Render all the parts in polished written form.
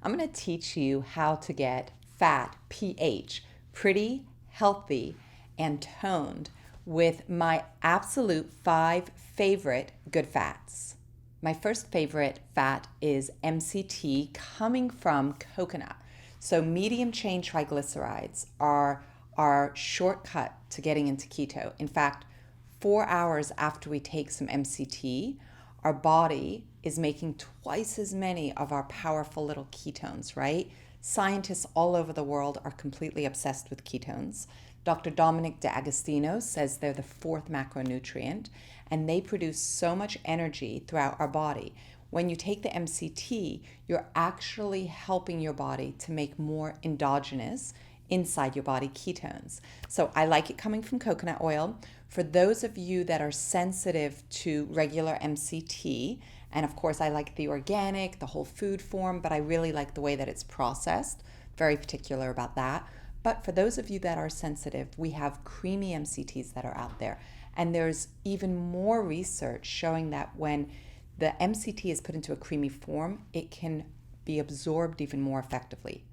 I'm going to teach you how to get fat, PH, pretty, healthy, and toned with my absolute 5 favorite good fats. My first favorite fat is MCT coming from coconut. So medium chain triglycerides are our shortcut to getting into keto. In fact, 4 hours after we take some MCT, our body is making twice as many of our powerful little ketones, right? Scientists all over the world are completely obsessed with ketones. Dr. Dominic D'Agostino says they're the 4th macronutrient, and they produce so much energy throughout our body. When you take the MCT, you're actually helping your body to make more endogenous inside your body ketones. So I like it coming from coconut oil. For those of you that are sensitive to regular MCT, and of course I like the organic, the whole food form, but I really like the way that it's processed. Very particular about that. But for those of you that are sensitive, we have creamy MCTs that are out there. And there's even more research showing that when the MCT is put into a creamy form, it can be absorbed even more effectively.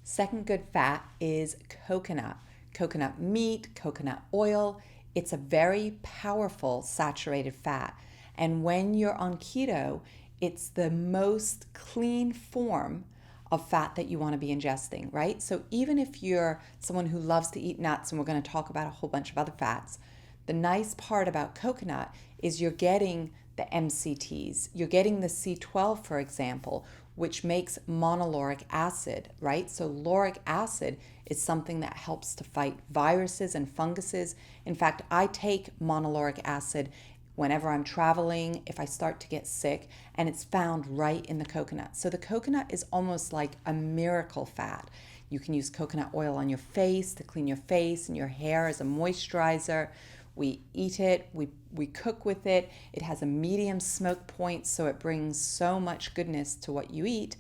Second good fat is coconut. Coconut meat, coconut oil. It's a very powerful saturated fat. And when you're on keto, it's the most clean form of fat that you want to be ingesting, right? So even if you're someone who loves to eat nuts, and we're going to talk about a whole bunch of other fats, the nice part about coconut is you're getting the MCTs. You're getting the C12, for example, which makes monolauric acid, right? So lauric acid is something that helps to fight viruses and funguses. In fact, I take monolauric acid whenever I'm traveling, if I start to get sick, and it's found right in the coconut. So the coconut is almost like a miracle fat. You can use coconut oil on your face to clean your face and your hair as a moisturizer. We eat it, we cook with it. It has a medium smoke point, so it brings so much goodness to what you eat.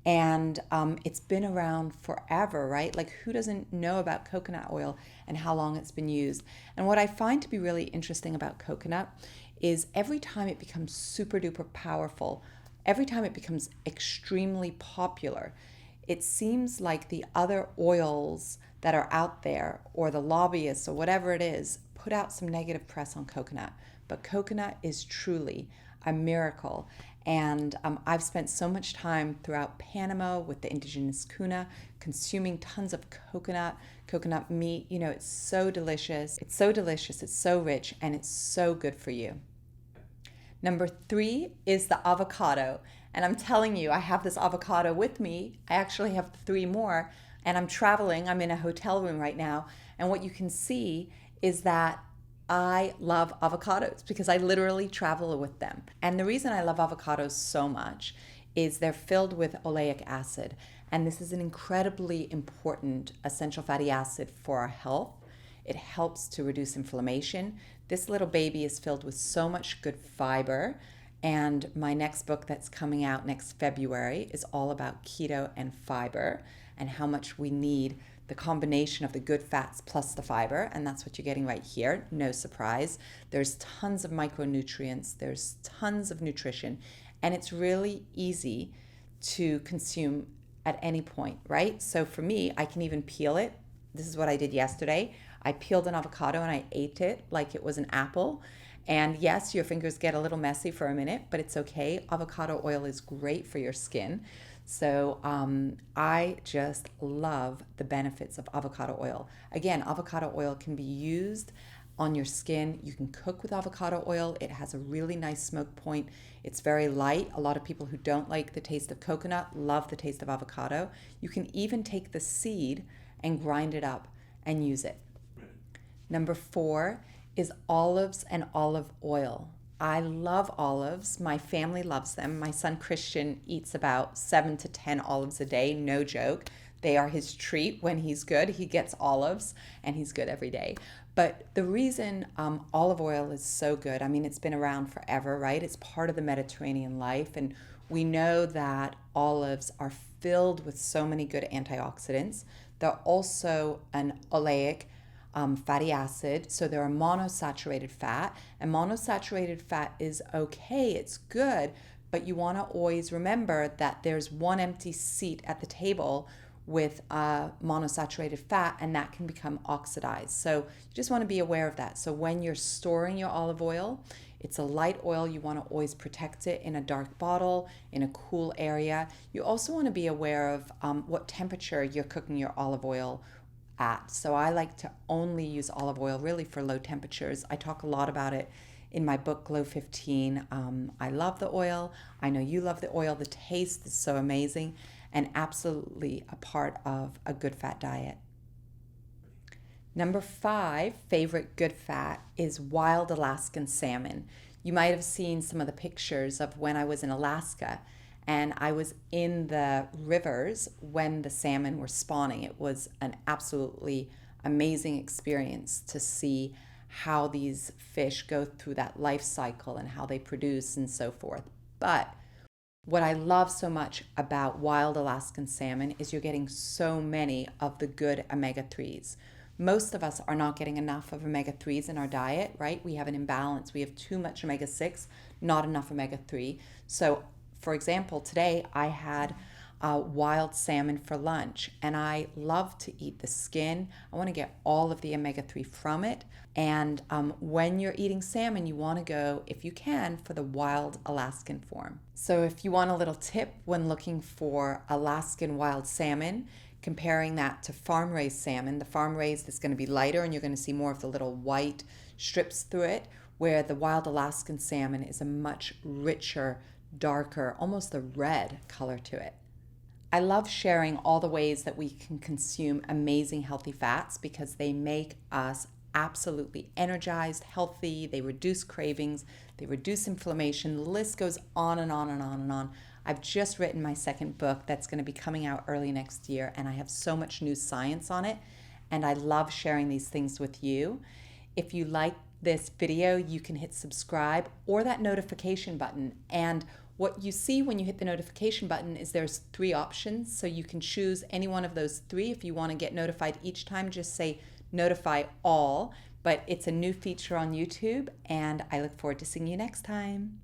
And it's been around forever, right? Like, who doesn't know about coconut oil and how long it's been used? And what I find to be really interesting about coconut is every time it becomes super duper powerful, every time it becomes extremely popular, it seems like the other oils that are out there, or the lobbyists or whatever it is, put out some negative press on coconut. But coconut is truly a miracle. And I've spent so much time throughout Panama with the indigenous Kuna, consuming tons of coconut meat. You know, it's so delicious. It's so delicious. It's so rich, and it's so good for you. Number 3 is the avocado. And I'm telling you, I have this avocado with me. I actually have 3 more, and I'm traveling. I'm in a hotel room right now. And what you can see is that I love avocados because I literally travel with them. And the reason I love avocados so much is they're filled with oleic acid. And this is an incredibly important essential fatty acid for our health. It helps to reduce inflammation. This little baby is filled with so much good fiber. And my next book that's coming out next February is all about keto and fiber and how much we need the combination of the good fats plus the fiber, and that's what you're getting right here. No surprise. There's tons of micronutrients, there's tons of nutrition, and it's really easy to consume at any point, right? So for me, I can even peel it. This is what I did yesterday. I peeled an avocado and I ate it like it was an apple. And yes, your fingers get a little messy for a minute, but it's okay. Avocado oil is great for your skin. So I just love the benefits of avocado oil. Again, avocado oil can be used on your skin. You can cook with avocado oil. It has a really nice smoke point. It's very light. A lot of people who don't like the taste of coconut love the taste of avocado. You can even take the seed and grind it up and use it. Number 4 is olives and olive oil. I love olives. My family loves them. My son Christian eats about 7 to 10 olives a day, no joke. They are his treat when he's good. He gets olives and he's good every day. But the reason olive oil is so good, I mean, it's been around forever, right? It's part of the Mediterranean life. And we know that olives are filled with so many good antioxidants. They're also an oleic fatty acid, so they're a monosaturated fat, and monosaturated fat is okay, it's good, but you want to always remember that there's one empty seat at the table with monosaturated fat, and that can become oxidized. So you just want to be aware of that. So when you're storing your olive oil, it's a light oil. You want to always protect it in a dark bottle, in a cool area. You also want to be aware of what temperature you're cooking your olive oil at. So I like to only use olive oil really for low temperatures. I talk a lot about it in my book, Glow 15. I love the oil. I know you love the oil. The taste is so amazing and absolutely a part of a good fat diet. Number 5 favorite good fat is wild Alaskan salmon. You might have seen some of the pictures of when I was in Alaska and I was in the rivers when the salmon were spawning. It was an absolutely amazing experience to see how these fish go through that life cycle and how they produce and so forth. But what I love so much about wild Alaskan salmon is you're getting so many of the good omega-3s. Most of us are not getting enough of omega-3s in our diet, right? We have an imbalance. We have too much omega-6, not enough omega-3. So, for example, today I had wild salmon for lunch, and I love to eat the skin. I want to get all of the omega-3 from it. And when you're eating salmon, you want to go, if you can, for the wild Alaskan form. So if you want a little tip when looking for Alaskan wild salmon, comparing that to farm-raised salmon, the farm-raised is going to be lighter and you're going to see more of the little white strips through it, where the wild Alaskan salmon is a much richer, darker, almost a red color to it. I love sharing all the ways that we can consume amazing healthy fats because they make us absolutely energized, healthy, they reduce cravings, they reduce inflammation. The list goes on and on and on and on. I've just written my second book that's going to be coming out early next year, and I have so much new science on it, and I love sharing these things with you. If you like this video, you can hit subscribe or that notification button. And what you see when you hit the notification button is there's 3 options, so you can choose any one of those 3. If you want to get notified each time, just say notify all, but it's a new feature on YouTube, and I look forward to seeing you next time.